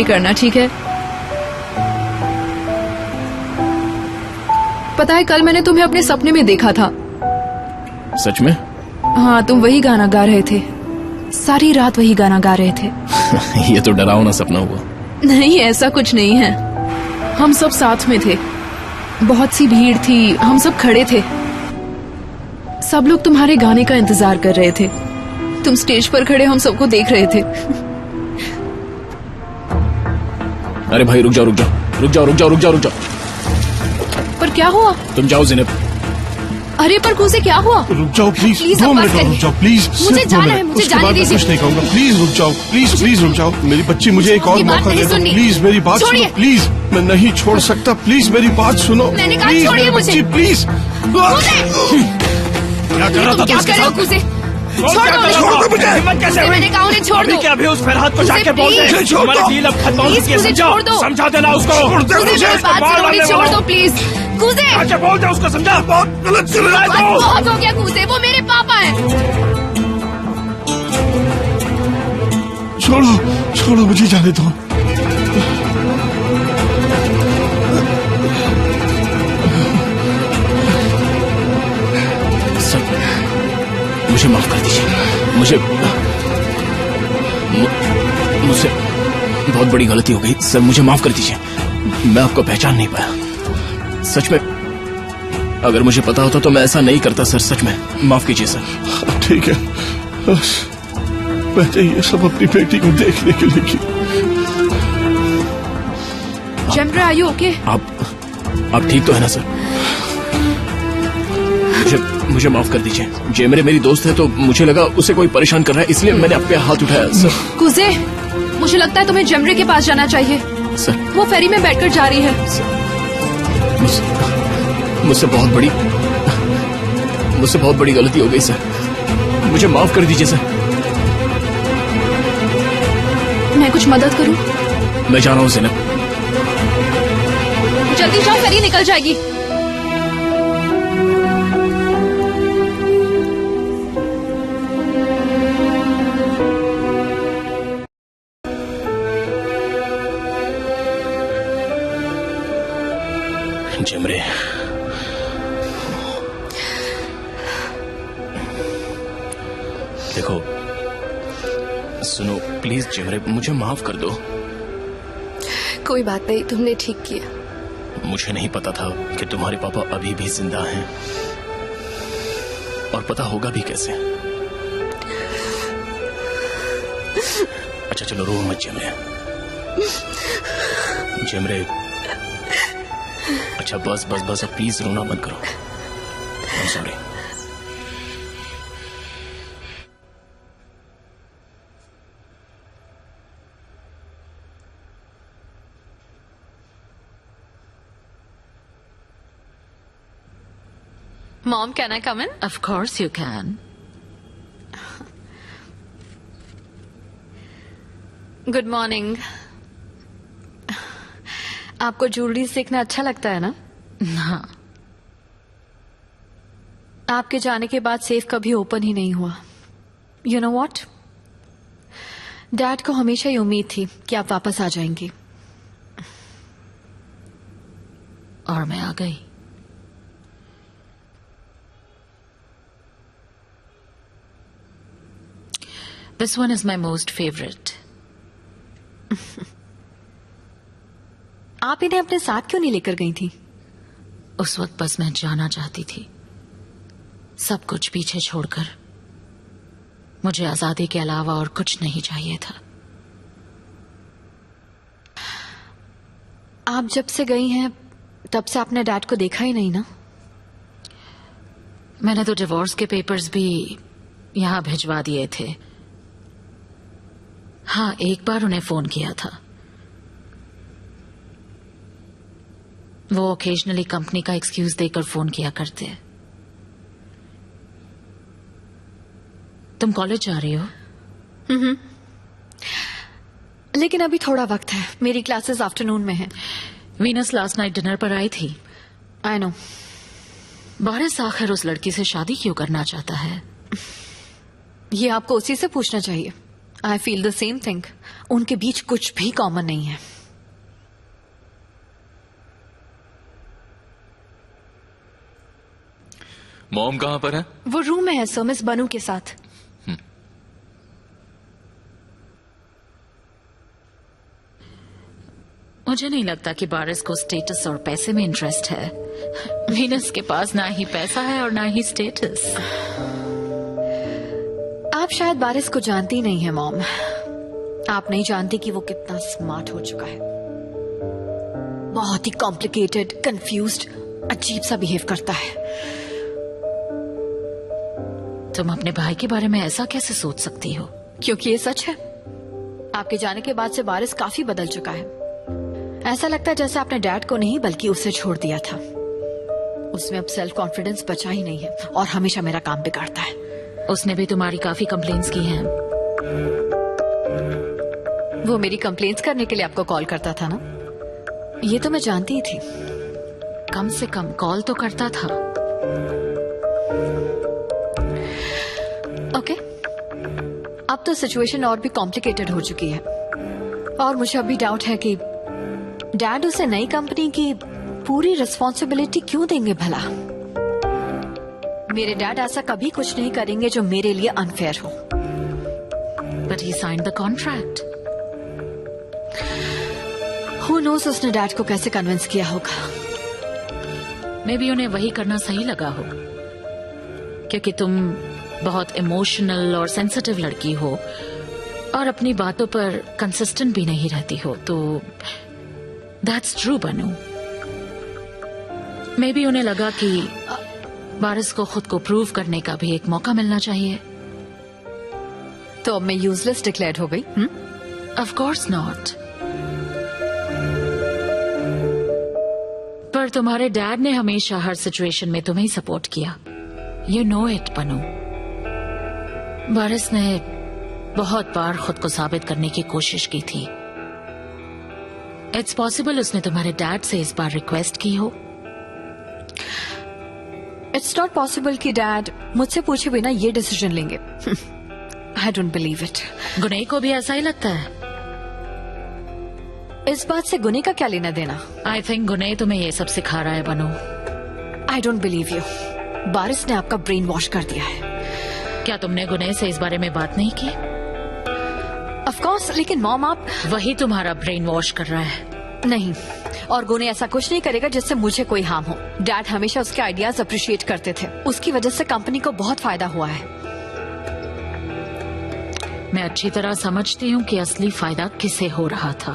करना, ठीक है? पता है कल मैंने तुम्हें अपने सपने में देखा था। सच में? हाँ, तुम वही गाना गा रहे थे, सारी रात वही गाना गा रहे थे। ये तो डरावना सपना हुआ। नहीं, ऐसा कुछ नहीं है। हम सब साथ में थे, बहुत सी भीड़ थी, हम सब खड़े थे, सब लोग तुम्हारे गाने का इंतजार कर रहे थे। तुम स्टेज पर खड़े हम सबको देख रहे थे। अरे भाई रुक जाओ रुक जाओ रुक जाओ रुक जाओ रुक जाओ रुक जाओ। पर क्या हुआ? तुम जाओ ज़ैनब। अरे पर कुसे क्या हुआ? रुक जाओ प्लीज, प्लीज 2 अब मिनट बात रुक जाओ प्लीज। मुझे जाना है, मुझे जाने दीजिए। कुछ नहीं कहूँगा, प्लीज रुक जाओ, प्लीज रुक जाओ। मेरी बच्ची, मुझे एक और ये बात मौका नहीं दे दो सुननी। प्लीज। मेरी बात सुनो प्लीज। मैं नहीं छोड़ सकता, प्लीज मेरी बात सुनो। मैंने कहा प्लीज छोड़िए मेरी मुझे। बच्ची, प्लीज। क्या कर रहा था क्या कर रहे हो कुसे? छोड़ दो मुझे। हिम्मत कैसे हुई? मैंने कहा उन्हें छोड़ दो। क्या भी उस फरहाद को जाके बोल दे। प्लीज। छोड़ दो। डील अब खत्म हो प्लीज, चुकी है, मुझे समझा? छोड़ दो। समझा देना उसको। छोड़ दे कुसे मुझे। मेरी बात सुनो, मुझे छोड़ दो प्लीज। कुसे आके बोल दे उसको, समझा? बहुत गलत चल रहा है। बहुत हो गया कुसे, वो मेरे पापा हैं। छोड़ो छोड़ो, मुझे जाने दो। सर मुझे माफ कर दीजिए। मुझसे बहुत बड़ी गलती हो गई सर, मुझे माफ कर दीजिए। मैं आपको पहचान नहीं पाया, सच में। अगर मुझे पता होता तो मैं ऐसा नहीं करता सर, सच में माफ कीजिए सर। ठीक है, बस मैंने ये सब अपनी बेटी को देखने के लिए किया। जेमरे, आर यू ओके? आप ठीक तो है ना सर? मुझे माफ कर दीजिए। जेमरे मेरी दोस्त है तो मुझे लगा उसे कोई परेशान कर रहा है, इसलिए मैंने आप पे हाथ उठाया सर। कुसे, मुझे लगता है तुम्हें जेमरे के पास जाना चाहिए। सर वो फेरी में बैठकर जा रही है। मुझसे बहुत बड़ी गलती हो गई सर, मुझे माफ कर दीजिए सर। मैं कुछ मदद करूं? मैं जा रहा हूँ ज़ैनब। जल्दी जाओ, फेरी निकल जाएगी। जेमरे, देखो सुनो प्लीज जेमरे, मुझे माफ कर दो। कोई बात नहीं, तुमने ठीक किया। मुझे नहीं पता था कि तुम्हारे पापा अभी भी जिंदा हैं, और पता होगा भी कैसे। अच्छा चलो रो मत जेमरे। जेमरे अच्छा बस बस बस, अब प्लीज रोना बंद करो। I'm sorry. Mom, can I come in? Of course you can. Good morning. आपको ज्वेलरी सीखना अच्छा लगता है ना? हाँ। आपके जाने के बाद सेफ कभी ओपन ही नहीं हुआ। You know what? डैड को हमेशा ये उम्मीद थी कि आप वापस आ जाएंगी, और मैं आ गई। This one is my most favorite. आप इन्हें अपने साथ क्यों नहीं लेकर गई थी? उस वक्त बस मैं जाना चाहती थी, सब कुछ पीछे छोड़कर। मुझे आजादी के अलावा और कुछ नहीं चाहिए था। आप जब से गई हैं तब से आपने डैड को देखा ही नहीं ना? मैंने तो डिवोर्स के पेपर्स भी यहां भिजवा दिए थे। हाँ, एक बार उन्हें फोन किया था। वो ओकेजनली कंपनी का एक्सक्यूज देकर फोन किया करते हैं। तुम कॉलेज जा रही हो? लेकिन अभी थोड़ा वक्त है, मेरी क्लासेस आफ्टरनून में हैं। वीनस लास्ट नाइट डिनर पर आई थी। I know. बारिश आखिर उस लड़की से शादी क्यों करना चाहता है? ये आपको उसी से पूछना चाहिए। I feel the same thing. उनके बीच कुछ भी कॉमन नहीं है। मॉम कहाँ पर है? वो रूम में है सर, मिस बनू के साथ। मुझे नहीं लगता कि बारिस को स्टेटस और पैसे में इंटरेस्ट है। वीनस के पास ना ही पैसा है और ना ही स्टेटस। आप शायद बारिस को जानती नहीं है मॉम। आप नहीं जानती कि वो कितना स्मार्ट हो चुका है। बहुत ही कॉम्प्लिकेटेड, कंफ्यूज्ड, अजीब सा बिहेव करता है। तुम अपने भाई के बारे में ऐसा कैसे सोच सकती हो? क्योंकि ये सच है। आपके जाने के बाद से बारिस काफी बदल चुका है। ऐसा लगता है जैसे आपने डैड को नहीं बल्कि उसे छोड़ दिया था। उसमें अब सेल्फ कॉन्फिडेंस बचा ही नहीं है और हमेशा मेरा काम बिगाड़ता है। उसने भी तुम्हारी काफी कंप्लेंट्स की हैं। वो मेरी कंप्लेंट्स करने के लिए आपको कॉल करता था ना? ये तो मैं जानती ही थी। कम से कम कॉल तो करता था। ओके, अब तो सिचुएशन और भी कॉम्प्लिकेटेड हो चुकी है और मुझे अभी डाउट है कि डैड उसे नई कंपनी की पूरी रिस्पॉन्सिबिलिटी क्यों देंगे भला? मेरे डैड ऐसा कभी कुछ नहीं करेंगे जो मेरे लिए अनफेयर हो। But he signed the contract. Who knows उसने डैड को कैसे कन्विंस किया होगा। मे बी उन्हें वही करना सही लगा हो, क्योंकि तुम बहुत इमोशनल और सेंसिटिव लड़की हो और अपनी बातों पर कंसिस्टेंट भी नहीं रहती हो। तो दैट्स ट्रू बनू। मे बी उन्हें लगा कि बारिस को खुद को प्रूव करने का भी एक मौका मिलना चाहिए। तो अब मैं यूजलेस डिक्लेयर हो गई? Of course not. पर तुम्हारे डैड ने हमेशा हर सिचुएशन में तुम्हें ही सपोर्ट किया। यू नो इट बनू। बारिस ने बहुत बार खुद को साबित करने की कोशिश की थी। इट्स पॉसिबल उसने तुम्हारे डैड से इस बार रिक्वेस्ट की हो। इट्स नॉट पॉसिबल कि डैड मुझसे पूछे बिना ये डिसीजन लेंगे। I don't believe it. Gunai को भी ऐसा ही लगता है। इस बात से गुने का क्या लेना देना? आई थिंक गुनई तुम्हें ये सब सिखा रहा है बनू। I don't believe you. बारिस ने आपका ब्रेन वॉश कर दिया है। क्या तुमने गुनई से इस बारे में बात नहीं की? ऑफ कोर्स, लेकिन मॉम आप। वही तुम्हारा ब्रेन वॉश कर रहा है। नहीं, और गुने ऐसा कुछ नहीं करेगा जिससे मुझे कोई हार्म हो। डैड हमेशा उसके आइडियाज अप्रिशिएट करते थे। उसकी वजह से कंपनी को बहुत फायदा हुआ है। मैं अच्छी तरह समझती हूँ कि असली फायदा किसे हो रहा था।